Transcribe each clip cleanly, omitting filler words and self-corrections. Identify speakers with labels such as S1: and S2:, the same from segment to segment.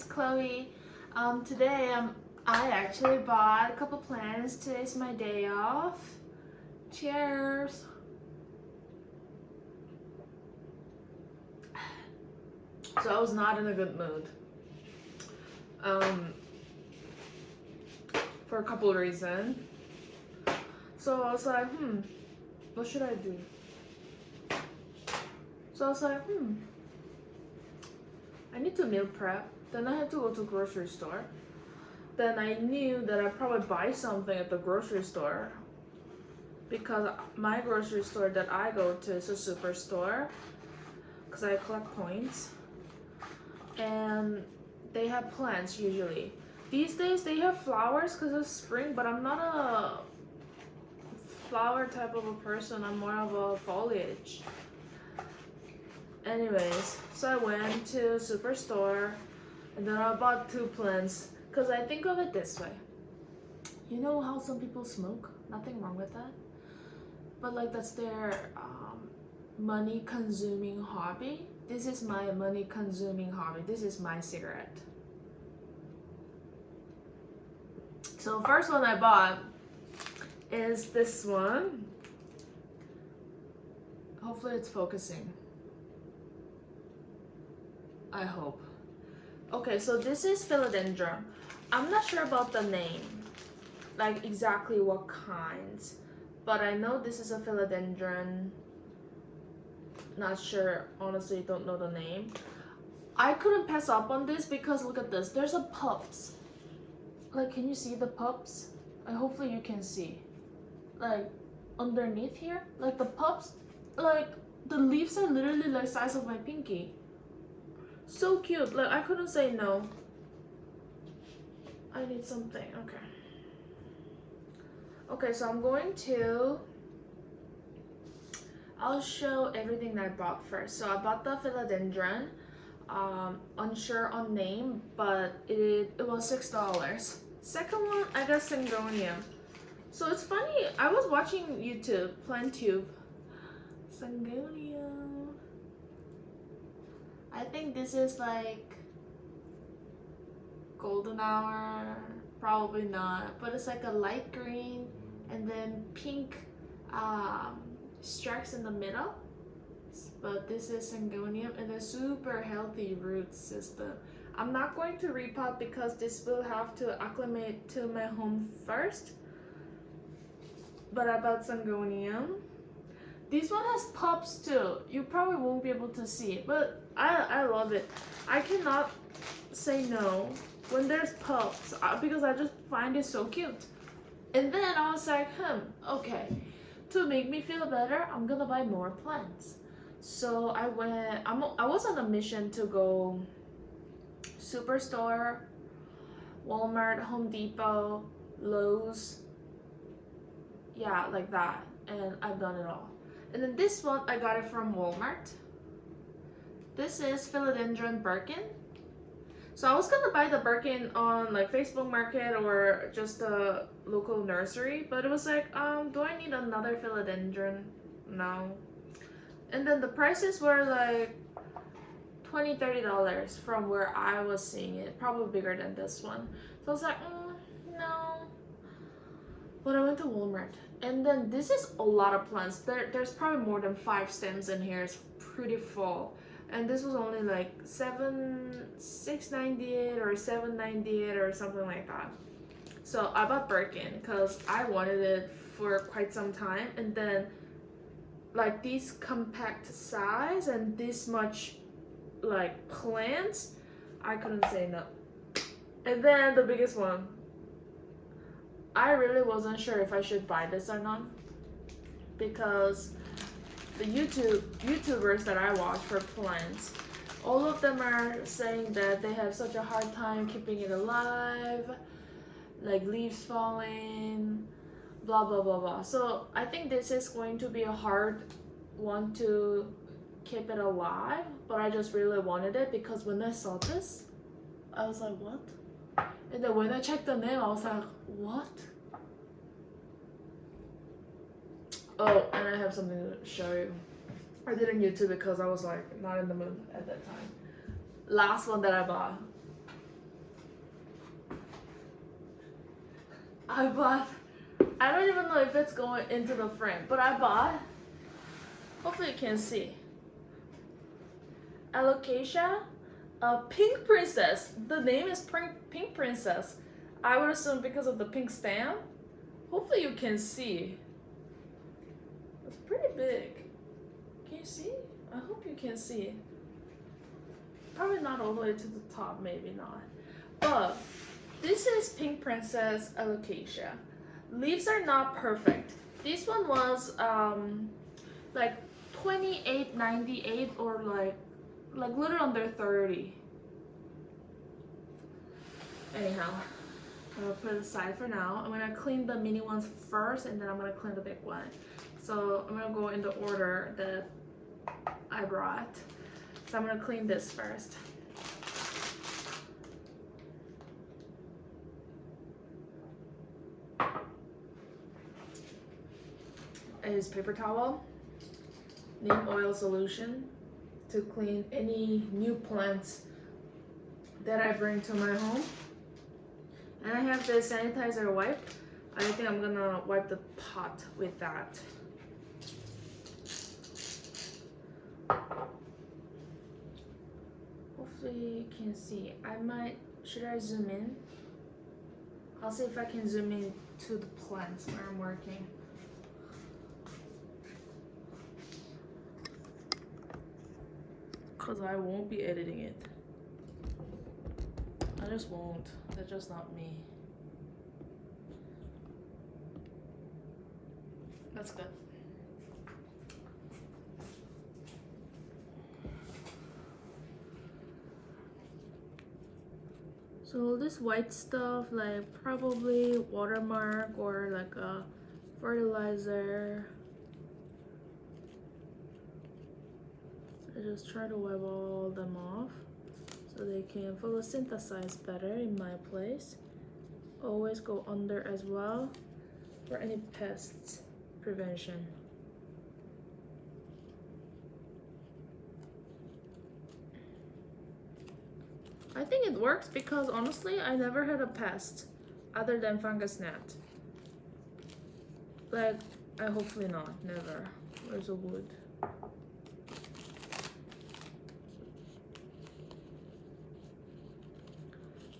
S1: Chloe. Today I actually bought a couple plants. Today's my day off. Cheers. So I was not in a good mood. For a couple of reasons. So I was like, what should I do? So I was like, I need to meal prep. Then I had to go to grocery store. Then I knew that I'd probably buy something at the grocery store because my grocery store that I go to is a superstore because I collect points. And they have plants usually. These days they have flowers because it's spring, but I'm not a flower type of a person. I'm more of a foliage. Anyways, so I went to superstore and then I bought 2 plants because I think of it this way. You know how some people smoke? Nothing wrong with that. But like that's their money consuming hobby. This is my money consuming hobby. This is my cigarette. So first one I bought is this one. Hopefully it's focusing. I hope. Okay, so this is philodendron. I'm not sure about the name, like exactly what kinds, but I know this is a philodendron. Not sure, honestly, don't know the name. I couldn't pass up on this because look at this. There's a pups. Like, can you see the pups? Hopefully you can see. Like underneath here, like the pups, like the leaves are literally like size of my pinky. So cute. Like I couldn't say no. I need something. Okay, so I'm going to I'll show everything that I bought first. So I bought the philodendron. Unsure on name, but it was $6. Second one, I got syngonium. So it's funny, I was watching YouTube, PlantTube. Syngonium. I think this is like golden hour, probably not, but it's like a light green and then pink stripes in the middle. But this is syngonium and a super healthy root system. I'm not going to repot because this will have to acclimate to my home first. But I bought syngonium. This one has pups too. You probably won't be able to see it, but I love it. I cannot say no when there's pups because I just find it so cute. And then I was like, okay, to make me feel better, I'm gonna buy more plants. So I was on a mission to go Superstore, Walmart, Home Depot, Lowe's, yeah, like that, and I've done it all. And then this one, I got it from Walmart. This is philodendron Birkin. So I was gonna buy the Birkin on like Facebook Market or just a local nursery, but it was like, do I need another philodendron? No. And then the prices were like $20-$30 from where I was seeing it, probably bigger than this one. So I was like, no. But I went to Walmart, and then this is a lot of plants. There's probably more than 5 stems in here. It's pretty full. And this was only like $6.98 or $7.98 or something like that. So I bought Birkin because I wanted it for quite some time, and then like these compact size and this much like plants, I couldn't say no. And then the biggest one, I really wasn't sure if I should buy this or not because the YouTubers that I watch for plants, all of them are saying that they have such a hard time keeping it alive, like leaves falling, blah blah blah blah. So I think this is going to be a hard one to keep it alive, but I just really wanted it because when I saw this, I was like, what? And then when I checked the name, I was like, what? Oh, and I have something to show you. I didn't YouTube because I was like not in the mood at that time. Last one that I bought. I bought, I don't even know if it's going into the frame, but I bought, hopefully you can see, Alocasia, a pink princess. The name is Pink Princess. I would assume because of the pink stamp. Hopefully you can see. It's pretty big. Can you see? I hope you can see. Probably not all the way to the top, maybe not. But this is Pink Princess Alocasia. Leaves are not perfect. This one was like 28.98 or like little under 30. Anyhow, I'm gonna put it aside for now. I'm gonna clean the mini ones first and then I'm gonna clean the big one. So I'm gonna go in the order that I brought. So I'm gonna clean this first. I use paper towel, neem oil solution to clean any new plants that I bring to my home. And I have this sanitizer wipe. I think I'm gonna wipe the pot with that. Hopefully you can see. Should I zoom in? I'll see if I can zoom in to the plants where I'm working. Cause I won't be editing it. I just won't. That's just not me. That's good. So this white stuff, like probably watermark or like a fertilizer. I just try to wipe all them off so they can photosynthesize better in my place. Always go under as well for any pests prevention. I think it works because honestly I never had a pest other than fungus gnat. Like, I hopefully not, never. Where's the wood?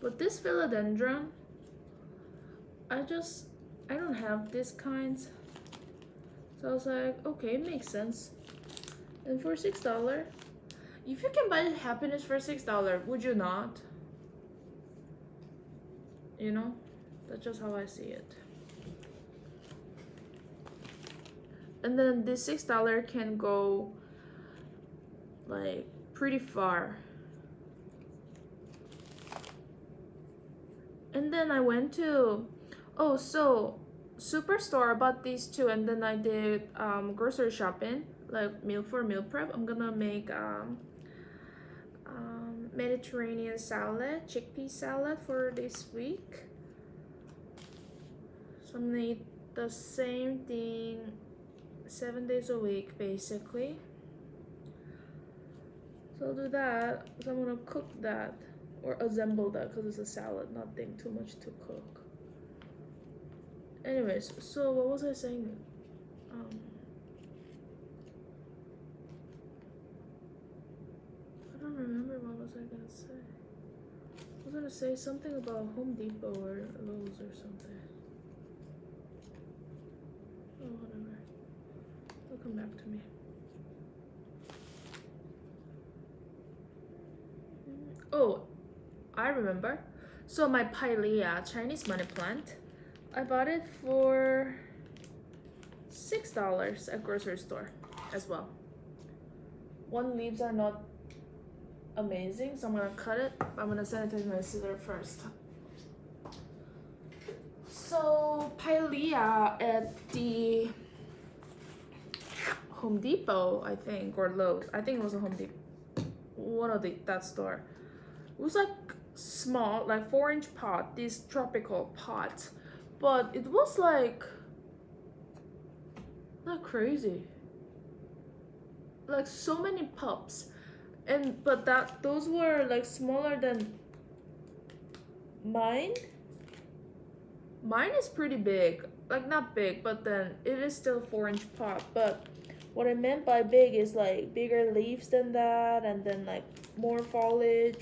S1: But this philodendron, I don't have these kinds. So I was like, okay, it makes sense. And for $6, if you can buy happiness for $6, would you not? You know, that's just how I see it. And then this $6 can go like pretty far. And then I went to, Superstore. I bought these two, and then I did grocery shopping, like meal prep. I'm gonna make Mediterranean salad, chickpea salad for this week. So I'm gonna eat the same thing 7 days a week, basically. So I'll do that. So I'm gonna cook that. Or assemble that because it's a salad, nothing too much to cook. Anyways, so what was I saying? I don't remember what was I gonna say. I was gonna say something about Home Depot or Lowe's or something. Oh, whatever. It'll come back to me. Oh, I remember. So my Pilea Chinese money plant, I bought it for $6 at grocery store as well. One leaves are not amazing, so I'm gonna cut it. I'm gonna sanitize my scissor first. So Pilea at the Home Depot, I think, or Lowe's. I think it was a Home Depot. One of that store. It was like small, like 4-inch pot, this tropical pot, but it was like not crazy, like so many pups, but those were like smaller than mine, Mine is pretty big. Like, not big, but then it is still 4-inch pot. But what I meant by big is like bigger leaves than that, and then like more foliage.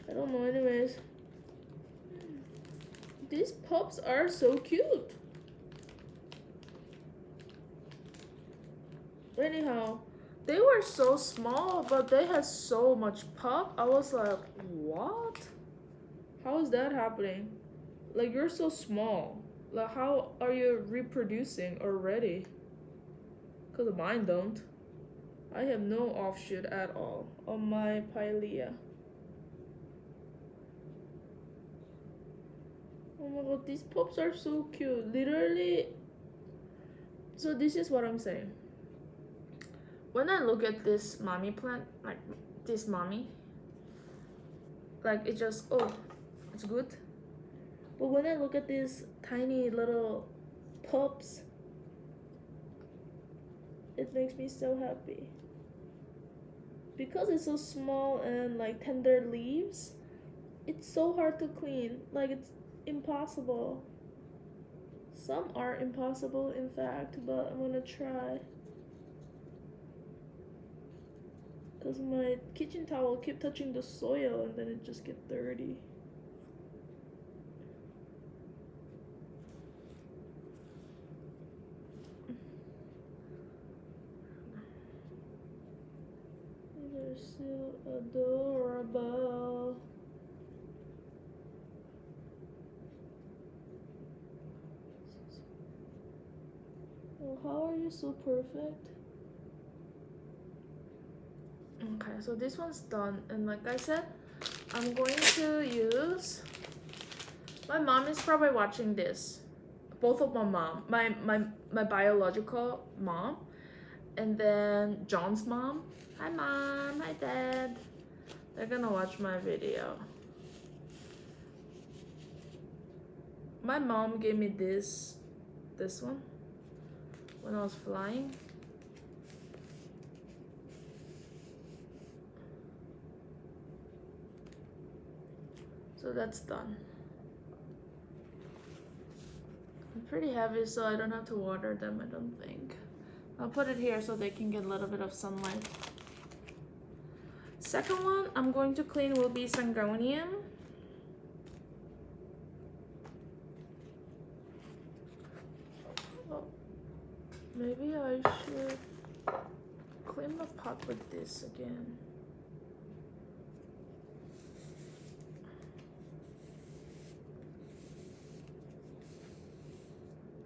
S1: I don't know, anyways. These pups are so cute. Anyhow, they were so small, but they had so much pup. I was like, what? How is that happening? Like, you're so small. Like, how are you reproducing already? Because mine don't. I have no offshoot at all on my Pilea. Oh my god, these pups are so cute. Literally. So this is what I'm saying. When I look at this mommy plant, like this mommy, like it just, oh, it's good. But when I look at these tiny little pups, it makes me so happy. Because it's so small and like tender leaves, it's so hard to clean. Like, it's impossible. Some are impossible, in fact, but I'm gonna try. Because my kitchen towel keep touching the soil and then it just gets dirty. They're so adorable. Oh, how are you so perfect? Okay, so this one's done, and like I said, I'm going to use, my mom is probably watching this, both of my mom, my biological mom, and then John's mom. Hi mom, hi dad. They're gonna watch my video. My mom gave me this one when I was flying. So that's done. It's pretty heavy, so I don't have to water them, I don't think. I'll put it here so they can get a little bit of sunlight. Second one I'm going to clean will be Syngonium. Oh, maybe I should clean the pot with this again.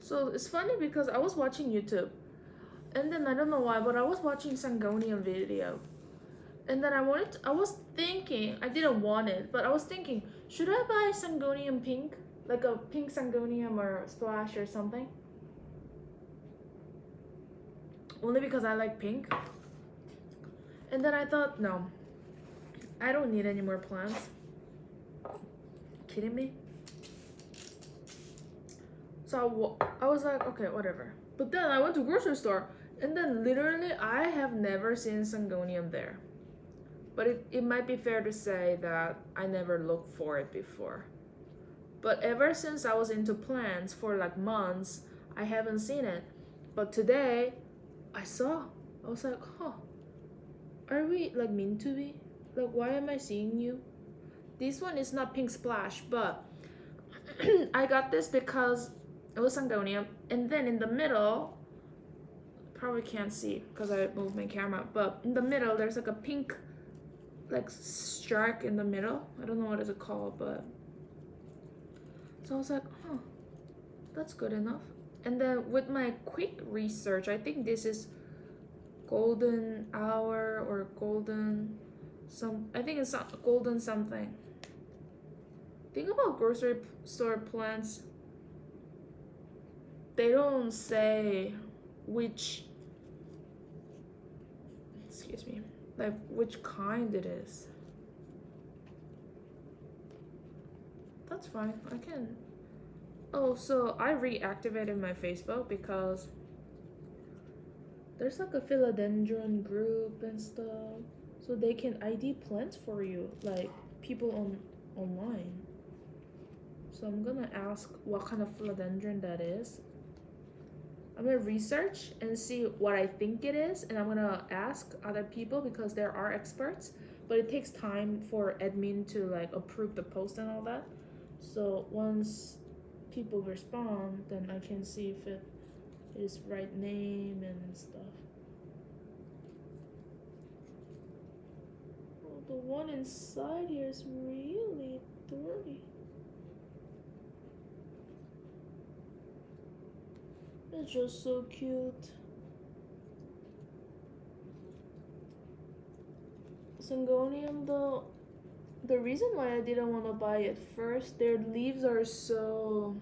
S1: So it's funny because I was watching YouTube, and then I don't know why, but I was watching Syngonium video, and then I was thinking, I didn't want it, but I was thinking, should I buy Syngonium pink, like a pink Syngonium or splash or something? Only because I like pink. And then I thought, no, I don't need any more plants. Kidding me? So I was like, okay, whatever. But then I went to grocery store, and then literally I have never seen Syngonium there. But it might be fair to say that I never looked for it before. But ever since I was into plants for like months, I haven't seen it. But today, I saw. I was like, huh, are we like meant to be? Like, why am I seeing you? This one is not pink splash, but I got this because it was Syngonium, and then in the middle, probably can't see because I moved my camera, but in the middle there's like a pink like stripe in the middle. I don't know what is it called, but so I was like, huh, that's good enough. And then with my quick research, I think this is golden hour or golden I think it's golden something. Think about grocery store plants. They don't say which, excuse me, like which kind it is. That's fine, I can. Oh, so I reactivated my Facebook because there's like a philodendron group and stuff, so they can ID plants for you. Like, people online. So I'm gonna ask what kind of philodendron that is. I'm gonna research and see what I think it is, and I'm gonna ask other people because there are experts, but it takes time for admin to like approve the post and all that. So once people respond, then I can see if it is right name and stuff. Oh, the one inside here is really dirty. It's just so cute. Syngonium though, the reason why I didn't want to buy it first, their leaves are so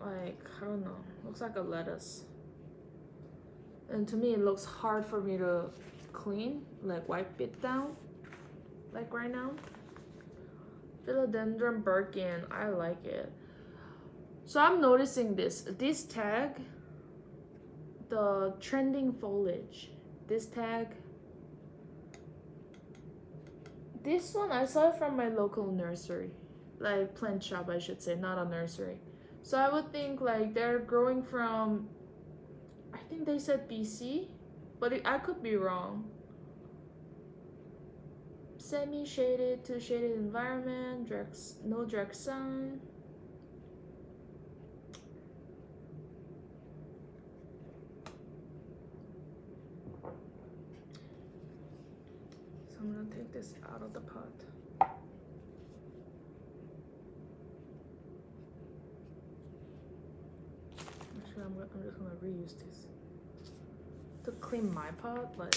S1: like, I don't know, looks like a lettuce. And to me it looks hard for me to clean, like wipe it down, like right now. Philodendron Birkin, I like it. So I'm noticing this tag, the trending foliage, this tag, this one I saw it from my local nursery, like plant shop I should say, not a nursery. So I would think like they're growing from, I think they said BC, but I could be wrong. Semi-shaded to shaded environment, no direct sun. So I'm gonna take this out of the pot. Actually, I'm just gonna reuse this to clean my pot, like.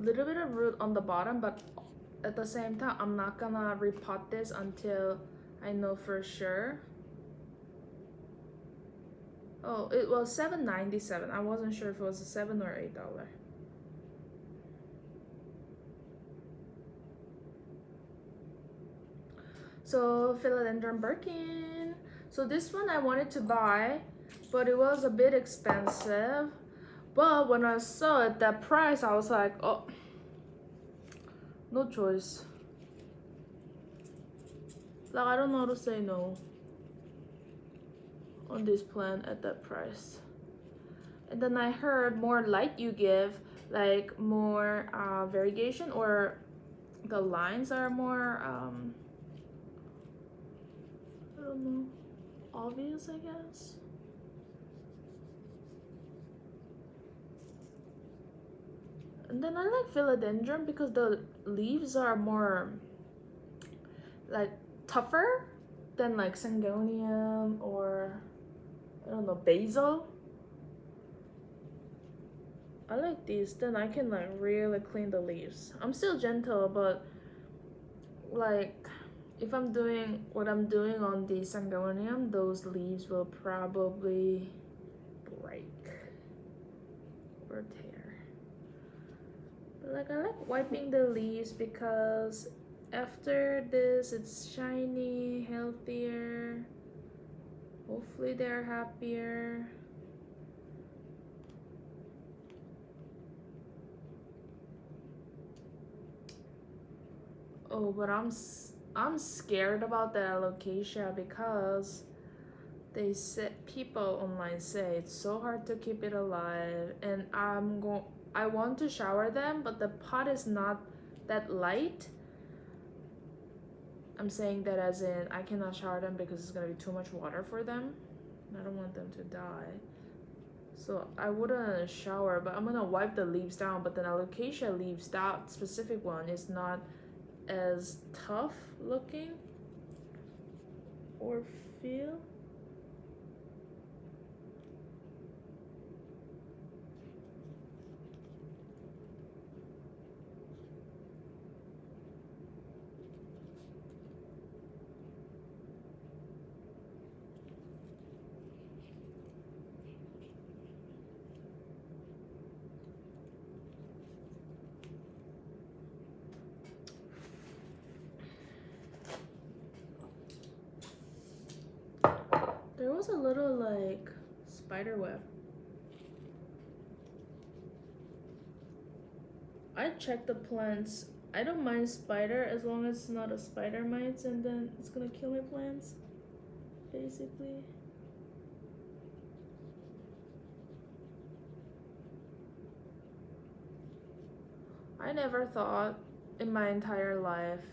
S1: Little bit of root on the bottom, but at the same time I'm not gonna repot this until I know for sure. Oh, it was $7.97. I wasn't sure if it was a $7 or $8. So Philodendron Birkin. So this one I wanted to buy, but it was a bit expensive. But when I saw it, that price, I was like, oh, no choice. Like, I don't know how to say no on this plant at that price. And then I heard more light you give, like more variegation, or the lines are more, I don't know, obvious, I guess. And then I like philodendron because the leaves are more like tougher than like syngonium or I don't know, basil. I like these, then I can like really clean the leaves. I'm still gentle, but like if I'm doing what I'm doing on the syngonium, those leaves will probably break or tear. But like I like wiping the leaves because after this it's shiny, healthier. Hopefully they're happier. Oh, but I'm scared about the alocasia because they said people online say it's so hard to keep it alive, and I want to shower them, but the pot is not that light. I'm saying that as in I cannot shower them because it's gonna be too much water for them. I don't want them to die. So I wouldn't shower, but I'm gonna wipe the leaves down. But then alocasia leaves, that specific one is not as tough looking or feel. There was a little like spider web. I checked the plants. I don't mind spider as long as it's not a spider mites and then it's gonna kill my plants. Basically. I never thought in my entire life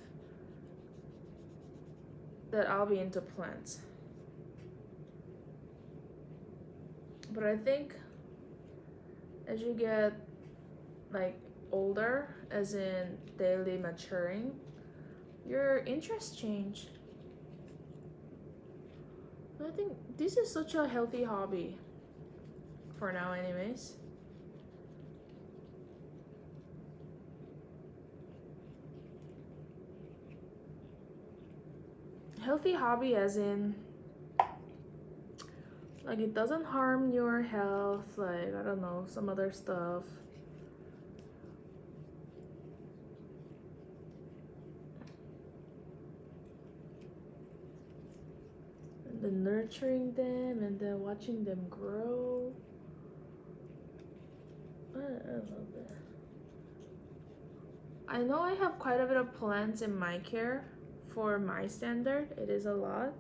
S1: that I'll be into plants. But I think as you get like older, as in daily maturing, your interests change. I think this is such a healthy hobby for now anyways. Healthy hobby as in like it doesn't harm your health, like I don't know, some other stuff. And then nurturing them and then watching them grow. I love that. I know I have quite a bit of plants in my care. For my standard, it is a lot,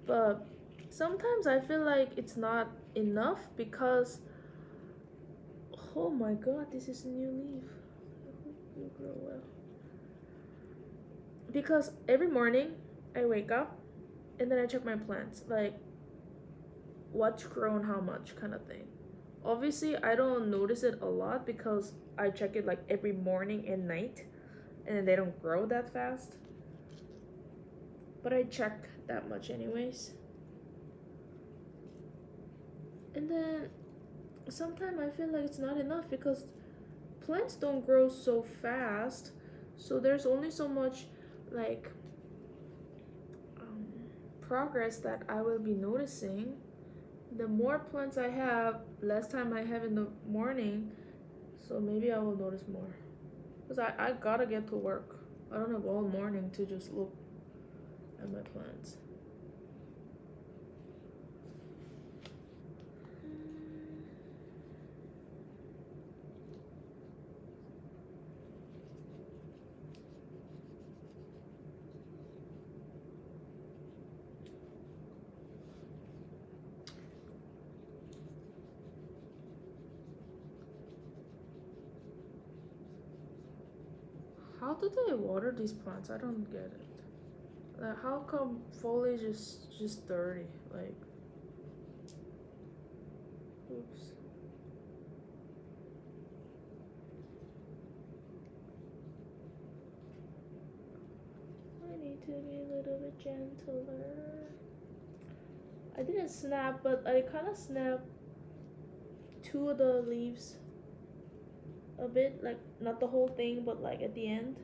S1: but sometimes I feel like it's not enough because oh my god, this is a new leaf. I hope you grow well. Because every morning I wake up and then I check my plants, like what's grown how much kind of thing. Obviously I don't notice it a lot because I check it like every morning and night and then they don't grow that fast. But I check that much anyways. And then sometimes I feel like it's not enough because plants don't grow so fast. So there's only so much like progress that I will be noticing. The more plants I have, less time I have in the morning. So maybe I will notice more. Because I gotta get to work. I don't have all morning to just look at my plants. How do they water these plants? I don't get it. Like, how come foliage is just dirty? Like, oops. I need to be a little bit gentler. I didn't snap, but I kind of snapped two of the leaves a bit, like not the whole thing, but like at the end.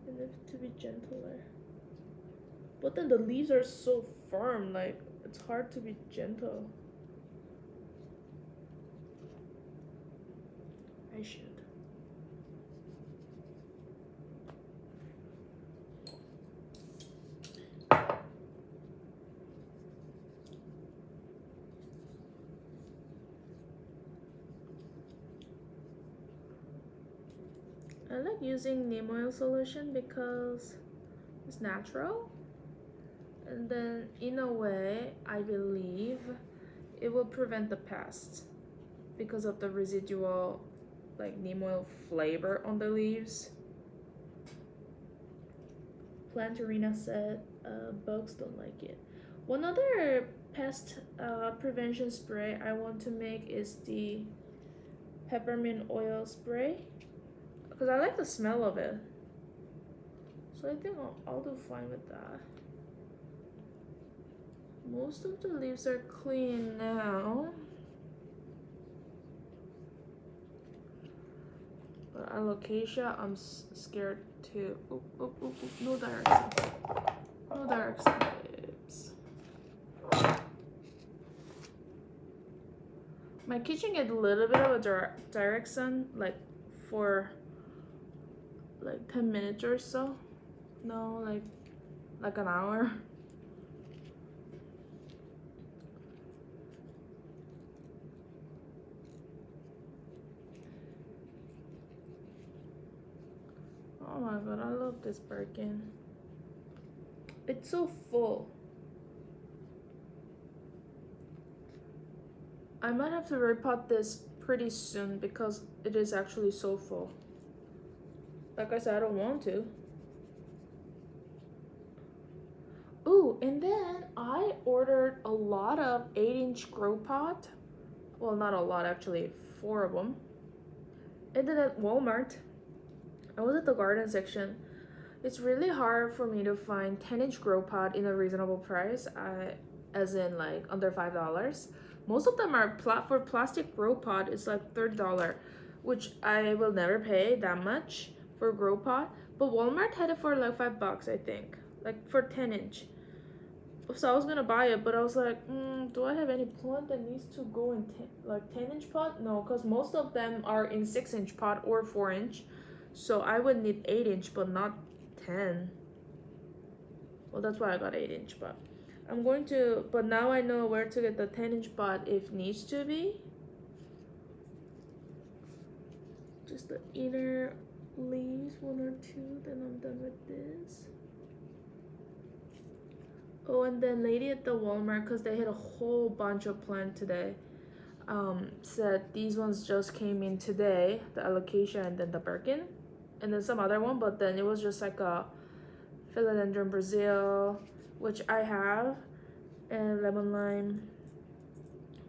S1: And then to be gentler. But then the leaves are so firm, like it's hard to be gentle. I should. I like using neem oil solution because it's natural, and then in a way I believe it will prevent the pests because of the residual like neem oil flavor on the leaves. Plantarina said bugs don't like it. One other pest prevention spray I want to make is the peppermint oil spray because I like the smell of it. So I think I'll do fine with that. Most of the leaves are clean now. But alocasia, I'm scared too. No direction. No direction, babes. My kitchen get a little bit of a direct sun, like for like 10 minutes or so. No, like an hour. Oh my god, I love this Birkin. It's so full. I might have to repot this pretty soon because it is actually so full. Like I said, I don't want to. Ooh, and then I ordered a lot of 8-inch grow pot. Well, not a lot actually, 4 of them. And then at Walmart, I was at the garden section. It's really hard for me to find 10-inch grow pot in a reasonable price, as in like under $5. Most of them are for plastic grow pot. It's like $30, which I will never pay that much for a grow pot. But Walmart had it for like $5, I think, like for 10-inch. So I was gonna buy it, but I was like, do I have any plant that needs to go in 10-inch pot? No, because most of them are in 6-inch pot or 4-inch. So I would need 8-inch, but not 10. Well, that's why I got 8-inch pot. I'm going to, but now I know where to get the 10-inch pot if needs to be. Just the inner leaves, 1 or 2, then I'm done with this. Oh, and then lady at the Walmart, because they had a whole bunch of plant today, said these ones just came in today, the alocasia and then the Birkin, and then some other one, but then it was just like a Philodendron Brazil, which I have, and lemon lime,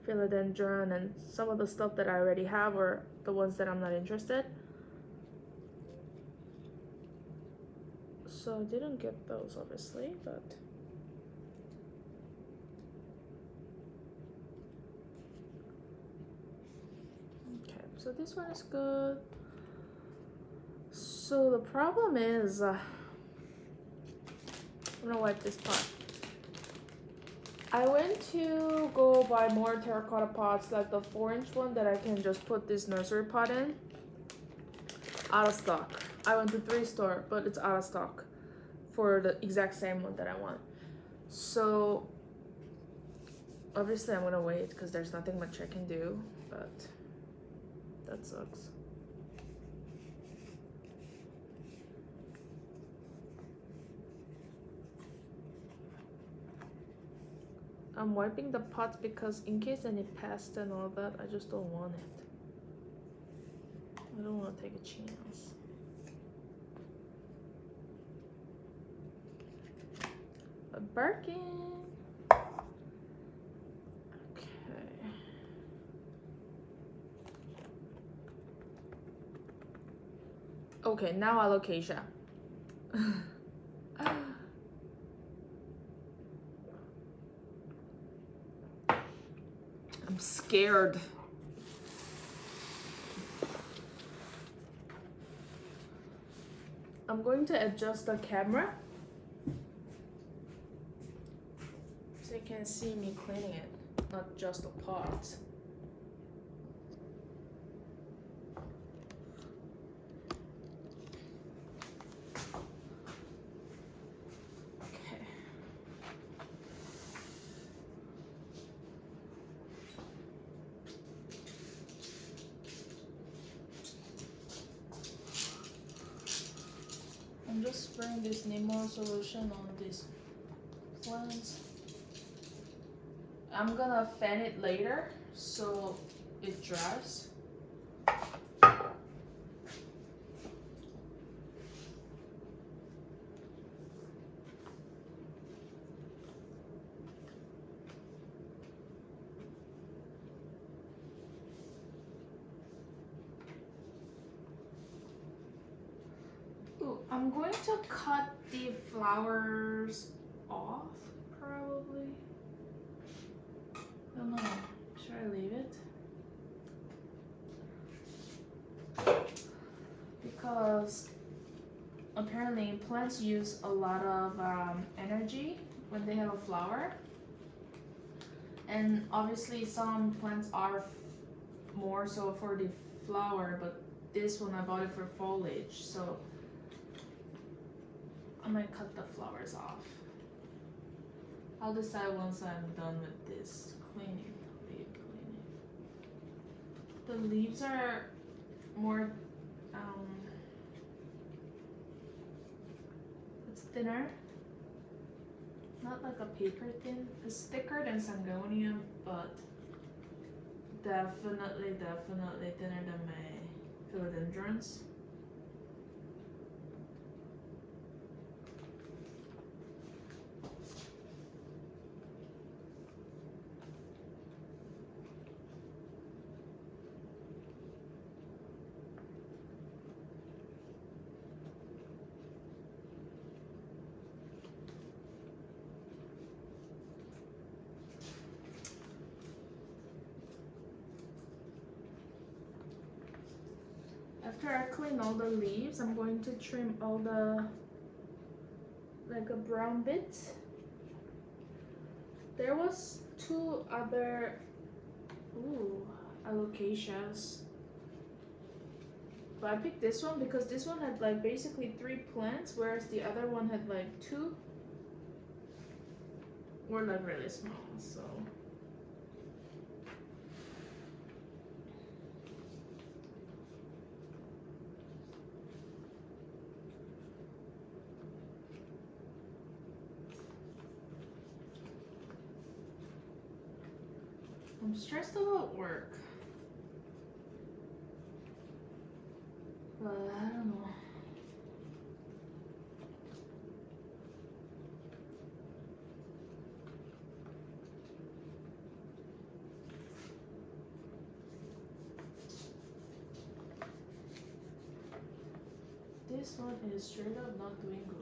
S1: philodendron, and some of the stuff that I already have are the ones that I'm not interested. So I didn't get those obviously, but okay, so this one is good. So the problem is, I'm gonna wipe this pot. I went to go buy more terracotta pots, like the 4-inch one that I can just put this nursery pot in. Out of stock. I went to 3 store, but it's out of stock for the exact same one that I want. So obviously I'm gonna wait because there's nothing much I can do, but that sucks. I'm wiping the pots because in case any pest and all that, I just don't want it. I don't want to take a chance. A Birkin. Okay. Okay, now alocasia. I'm scared. I'm going to adjust the camera so you can see me cleaning it, not just the pot. I'm just spraying this Nemo solution on these plants. I'm gonna fan it later so it dries. I'm going to cut the flowers off, probably. I don't know. Should I leave it? Because apparently plants use a lot of energy when they have a flower. And obviously some plants are more so for the flower, but this one I bought it for foliage, so I might cut the flowers off. I'll decide once I'm done with this cleaning, leaf cleaning. The leaves are more, thinner. Not like a paper thin. It's thicker than Sangonia, but definitely thinner than my philodendrons. After I clean all the leaves, I'm going to trim all the like a brown bits. There was 2 other alocasias, but I picked this one because this one had like basically 3 plants, whereas the other one had like 2. Were like really small, so. I'm stressed about work, but I don't know. This one is straight up not doing good.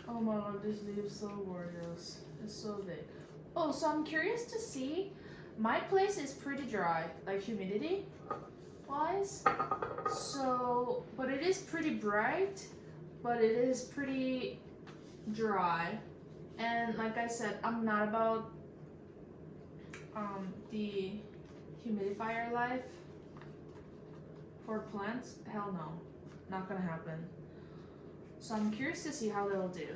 S1: Oh my god, this leaf is so gorgeous. It's so big. Oh, so I'm curious to see. My place is pretty dry, like humidity wise. So, but it is pretty bright, but it is pretty dry. And like I said, I'm not about the humidifier life for plants. Hell no, not gonna happen. So I'm curious to see how they'll do.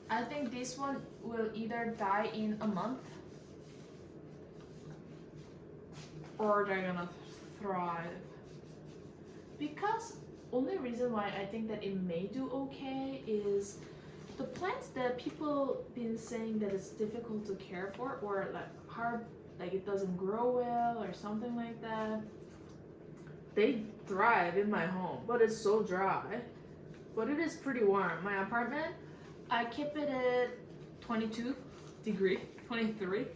S1: I think this one will either die in a month or they're gonna thrive. Because only reason why I think that it may do okay is the plants that people been saying that it's difficult to care for or like hard, like it doesn't grow well or something like that. They thrive in my home, but it's so dry. But it is pretty warm. My apartment, I keep it at 22 degree, 23.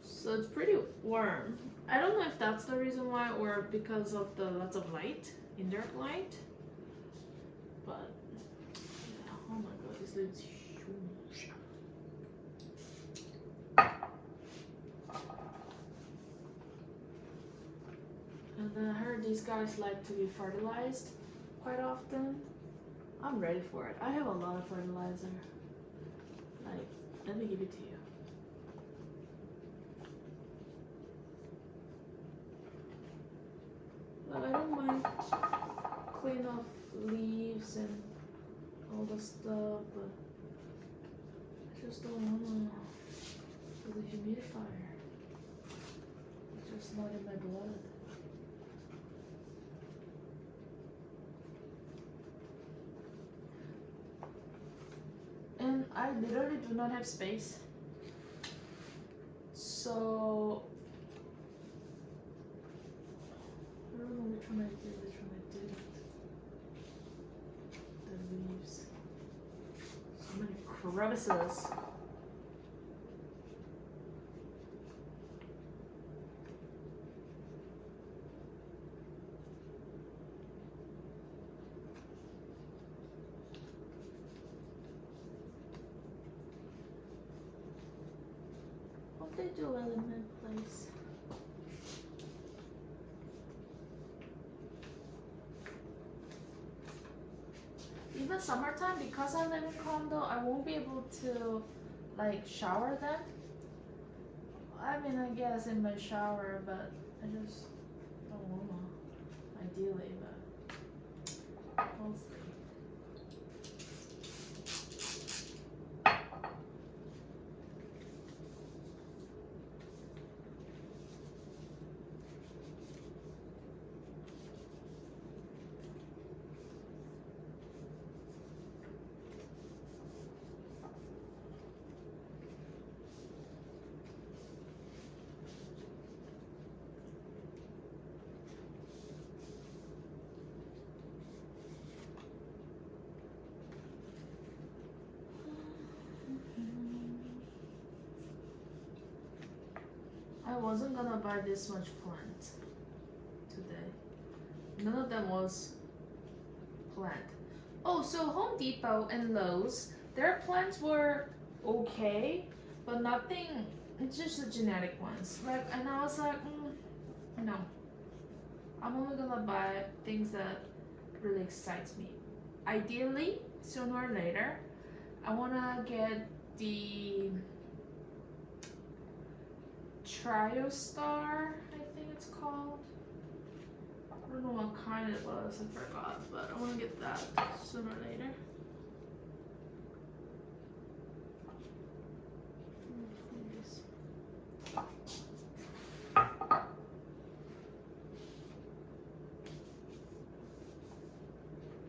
S1: So it's pretty warm. I don't know if that's the reason why or because of the lots of light, indirect light. But yeah, oh my god, this leaves huge. And I heard these guys like to be fertilized quite often. I'm ready for it. I have a lot of fertilizer. Like, let me give it to you. But I don't mind clean off leaves and all the stuff, but I just don't wanna do the humidifier. It's just not in my blood. And I literally do not have space. So I don't know which Which one I did, which one I didn't. The leaves. So many crevices. Hope they do well in my place. Even summertime, because I live in condo, I won't be able to like shower then. I mean, I guess in my shower, but I just don't wanna, ideally, but we'll see. I wasn't gonna buy this much plant today. None of them was plant. Oh, so Home Depot and Lowe's, their plants were okay, but nothing. It's just the genetic ones. Like, and I was like, no. I'm only gonna buy things that really excites me. Ideally, sooner or later, I wanna get the Triostar, I think it's called. I don't know what kind it was, I forgot, but I want to get that sooner or later.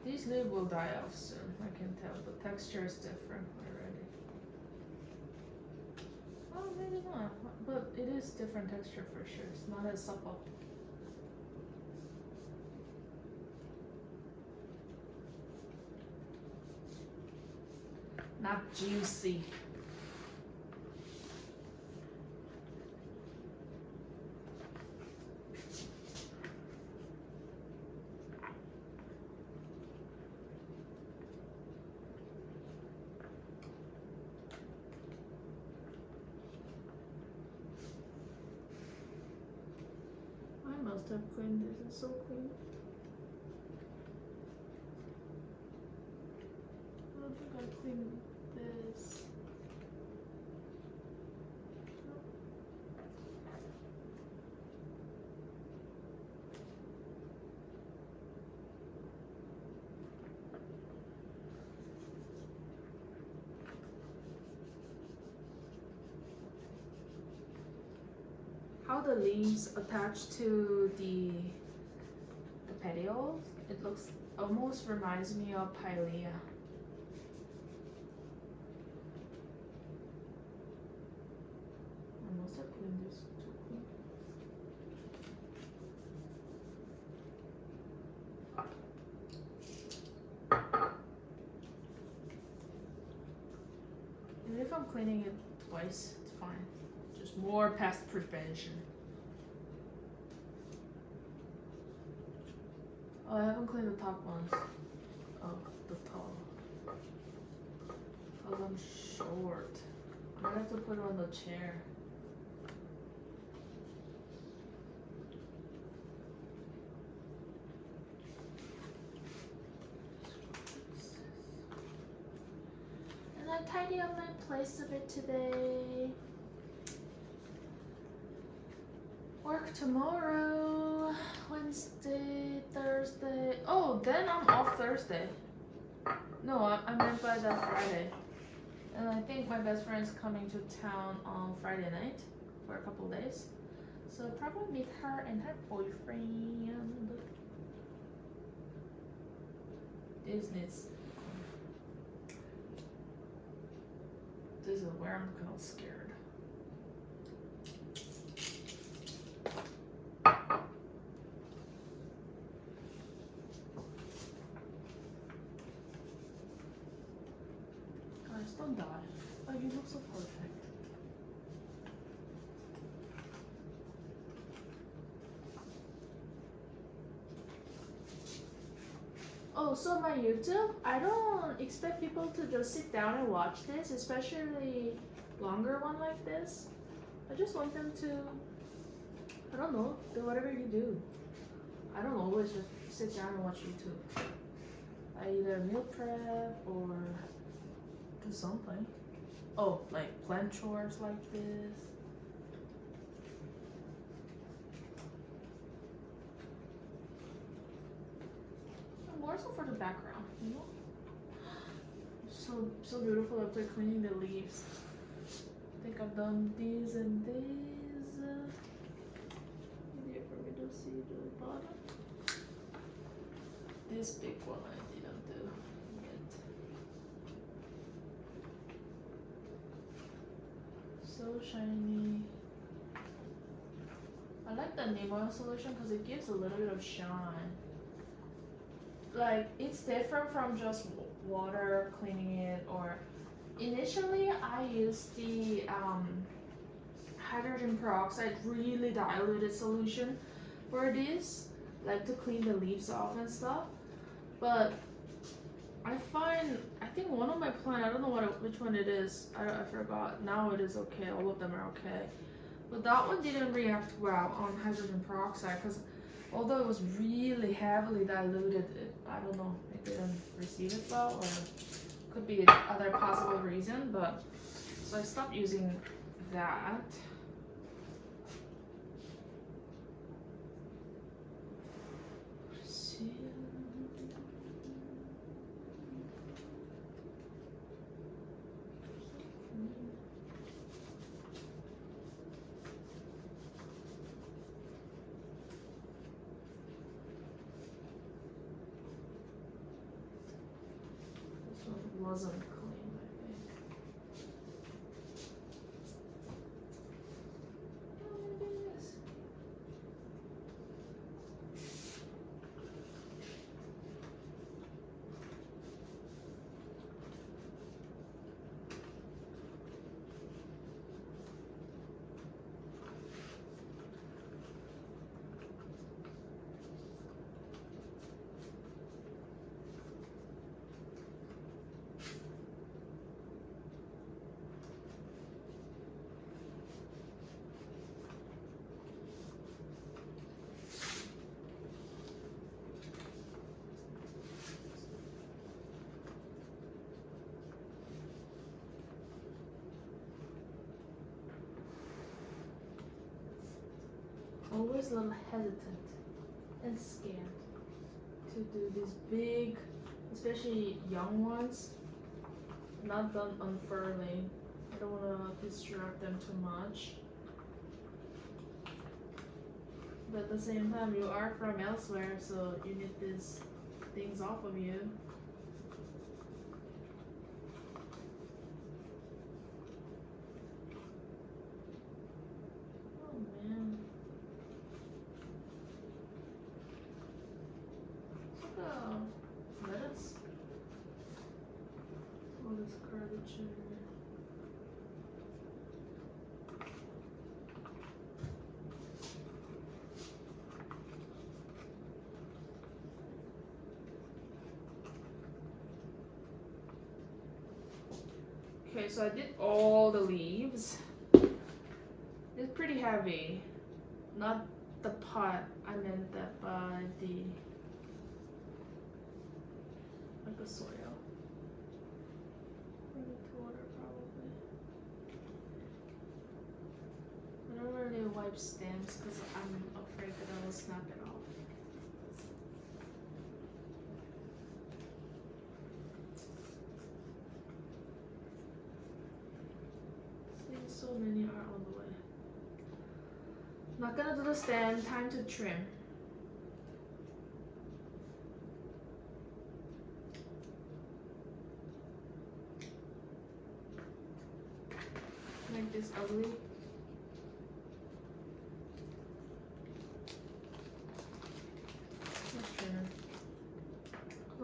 S1: These leaves will die off soon, I can tell. The texture is different already. Oh, maybe not, but it is different texture for sure. It's not as supple. Not juicy. I must have cleaned this. It's so clean. I don't think I cleaned this. How the leaves attach to the petioles, it looks almost reminds me of Pilea. I must have cleaned this too clean. And if I'm cleaning it twice, it's fine. Just more pest prevention. Oh, I haven't cleaned the top ones of the towel. Cause I'm short. I have to put it on the chair. And I tidy up my place a bit today. Work tomorrow, Wednesday, Thursday. Oh, then I'm off Thursday. No, I meant by that Friday. And I think my best friend's coming to town on Friday night for a couple days. So I'll probably meet her and her boyfriend. This needs. This is where I'm kind of scared. Don't die. Oh, you look so perfect. Oh, so my YouTube, I don't expect people to just sit down and watch this, especially longer one like this. I just want them to, I don't know, do whatever you do. I don't always just sit down and watch YouTube. I either meal prep or do something. Oh, like plan chores like this. More so for the background, you know? So beautiful after cleaning the leaves. I think I've done these and these. Easier for me to see the bottom. This big one I didn't do yet. So shiny. I like the neem oil solution because it gives a little bit of shine. Like, it's different from just water cleaning it, or initially I used the hydrogen peroxide really diluted solution for this, like to clean the leaves off and stuff. But I think one of my plants, I don't know which one it is, I forgot. Now it is okay, all of them are okay. But that one didn't react well on hydrogen peroxide because although it was really heavily diluted, I don't know, it didn't receive it well, or could be other possible reason, but so I stopped using that. Wasn't clean, I think. Oh, maybe it is. Always a little hesitant and scared to do these big, especially young ones, not done unfurling. I don't want to distract them too much. But at the same time, you are from elsewhere, so you need these things off of you. Oh man. Lettuce. All this curvature. Okay, so I did all the leaves. It's pretty heavy. Not the pot, I meant that by the like the soil. Water probably. I don't really wipe stems because I'm afraid that I will snap it off. See, so many are on the way. Not gonna do the stem, time to trim. Make this ugly. Let's trim it.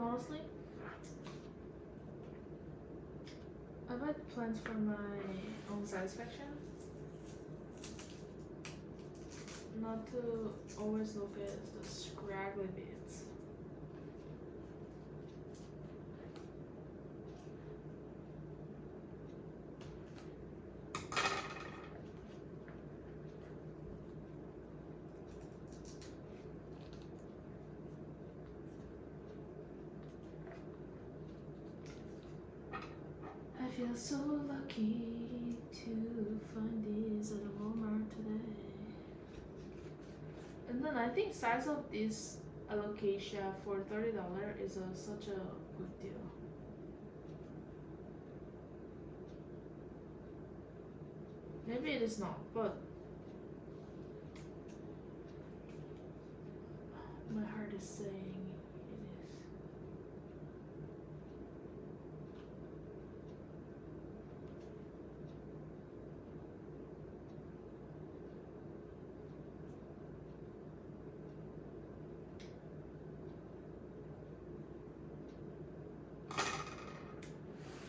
S1: Honestly, I bet wanted plants for my own satisfaction. Not to always look at the scraggly bits. I feel so lucky to find these at a Walmart today. And then I think size of this alocasia for $30 is such a good deal. Maybe it is not, but my heart is saying it is.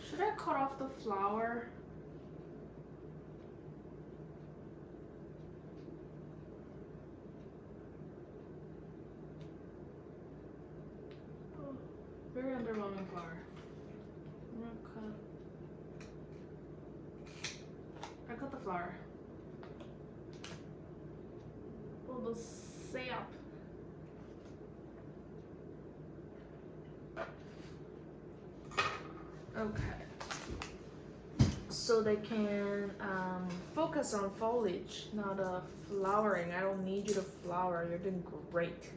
S1: Should I cut off the flower? Oh, very underwhelming flower. I'm gonna I cut the flower. Oh, the sap. Okay. So they can focus on foliage, not flowering. I don't need you to flower. You're doing great.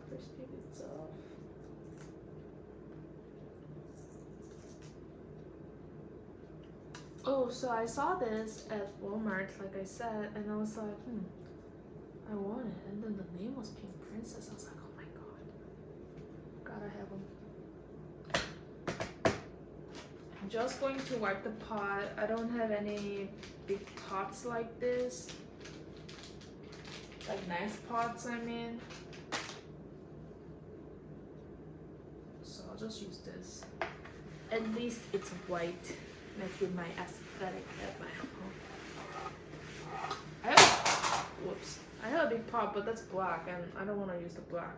S1: Crispy bits off. Oh, so I saw this at Walmart, like I said, and I was like, I want it. And then the name was Pink Princess. I was like, oh my god, gotta have them. I'm just going to wipe the pot. I don't have any big pots like this. Like nice pots, I mean. So I'll just use this. At least it's white. That's with my aesthetic at my home. Whoops. I have a big pot, but that's black, and I don't want to use the black.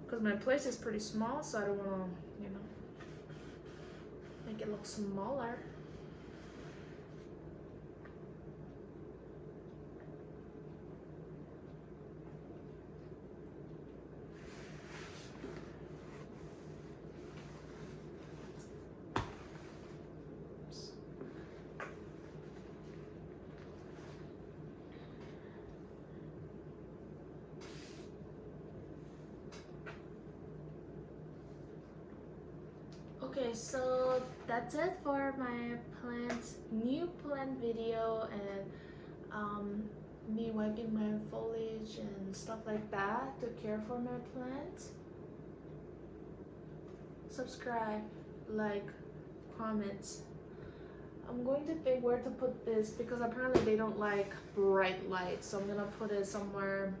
S1: Because my place is pretty small, so I don't want to, make it look smaller. Okay, so that's it for my new plant video, and me wiping my foliage and stuff like that to care for my plants. Subscribe, like, comment. I'm going to think where to put this because apparently they don't like bright light, so I'm gonna put it somewhere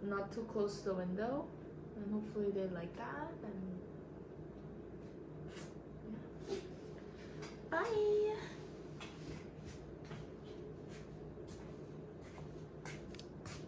S1: not too close to the window, and hopefully they like that. And